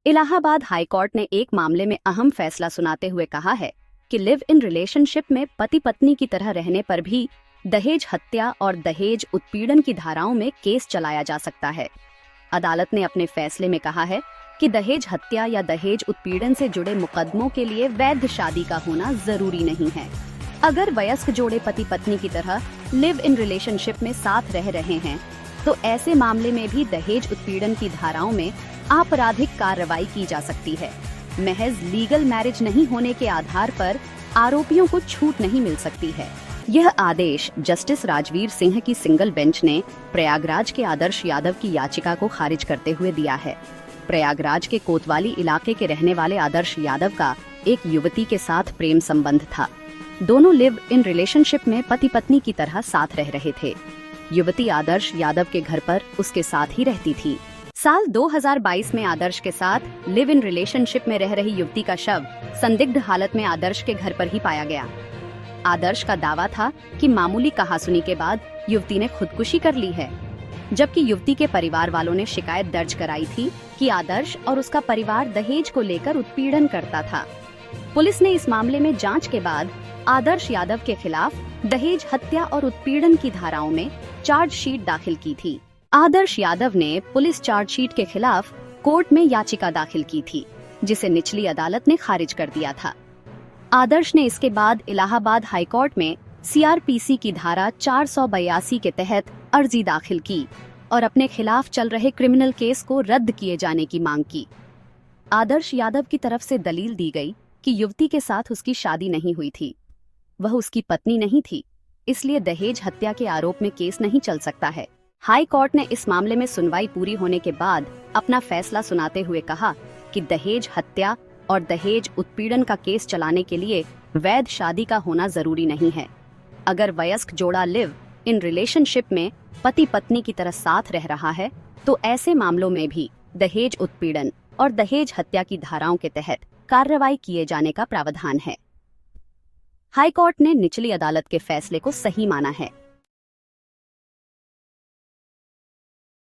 Allahabad high court ने एक मामले में अहम फैसला सुनाते हुए कहा है कि लिव इन रिलेशनशिप में पति पत्नी की तरह रहने पर भी दहेज हत्या और दहेज उत्पीड़न की धाराओं में केस चलाया जा सकता है। अदालत ने अपने फैसले में कहा है कि दहेज हत्या या दहेज उत्पीड़न से जुड़े मुकदमों के लिए वैध शादी का होना जरूरी नहीं है। अगर वयस्क जोड़े पति पत्नी की तरह लिव इन रिलेशनशिप में साथ रह रहे हैं तो ऐसे मामले में भी दहेज उत्पीड़न की धाराओं में आपराधिक कार्रवाई की जा सकती है। महज लीगल मैरिज नहीं होने के आधार पर आरोपियों को छूट नहीं मिल सकती है। यह आदेश जस्टिस राजवीर सिंह की सिंगल बेंच ने प्रयागराज के आदर्श यादव की याचिका को खारिज करते हुए दिया है। प्रयागराज के कोतवाली इलाके के रहने वाले आदर्श यादव का एक युवती के साथ प्रेम संबंध था। दोनों लिव इन रिलेशनशिप में पति पत्नी की तरह साथ रह रहे थे। युवती आदर्श यादव के घर पर उसके साथ ही रहती थी। साल 2022 में आदर्श के साथ लिव इन रिलेशनशिप में रह रही युवती का शव संदिग्ध हालत में आदर्श के घर पर ही पाया गया। आदर्श का दावा था कि मामूली कहासुनी के बाद युवती ने खुदकुशी कर ली है, जबकि युवती के परिवार वालों ने शिकायत दर्ज कराई थी कि आदर्श और उसका परिवार दहेज को लेकर उत्पीड़न करता था। पुलिस ने इस मामले में जांच के बाद आदर्श यादव के खिलाफ दहेज हत्या और उत्पीड़न की धाराओं में चार्जशीट दाखिल की थी। आदर्श यादव ने पुलिस चार्जशीट के खिलाफ कोर्ट में याचिका दाखिल की थी, जिसे निचली अदालत ने खारिज कर दिया था। आदर्श ने इसके बाद इलाहाबाद हाईकोर्ट में सीआरपीसी की धारा 482 के तहत अर्जी दाखिल की और अपने खिलाफ चल रहे क्रिमिनल केस को रद्द किए जाने की मांग की। आदर्श यादव की तरफ से दलील दी गई कि युवती के साथ उसकी शादी नहीं हुई थी, वह उसकी पत्नी नहीं थी, इसलिए दहेज हत्या के आरोप में केस नहीं चल सकता है। हाई कोर्ट ने इस मामले में सुनवाई पूरी होने के बाद अपना फैसला सुनाते हुए कहा कि दहेज हत्या और दहेज उत्पीड़न का केस चलाने के लिए वैध शादी का होना जरूरी नहीं है। अगर वयस्क जोड़ा लिव इन रिलेशनशिप में पति पत्नी की तरह साथ रह रहा है तो ऐसे मामलों में भी दहेज उत्पीड़न और दहेज हत्या की धाराओं के तहत कार्रवाई किए जाने का प्रावधान है। हाईकोर्ट ने निचली अदालत के फैसले को सही माना है।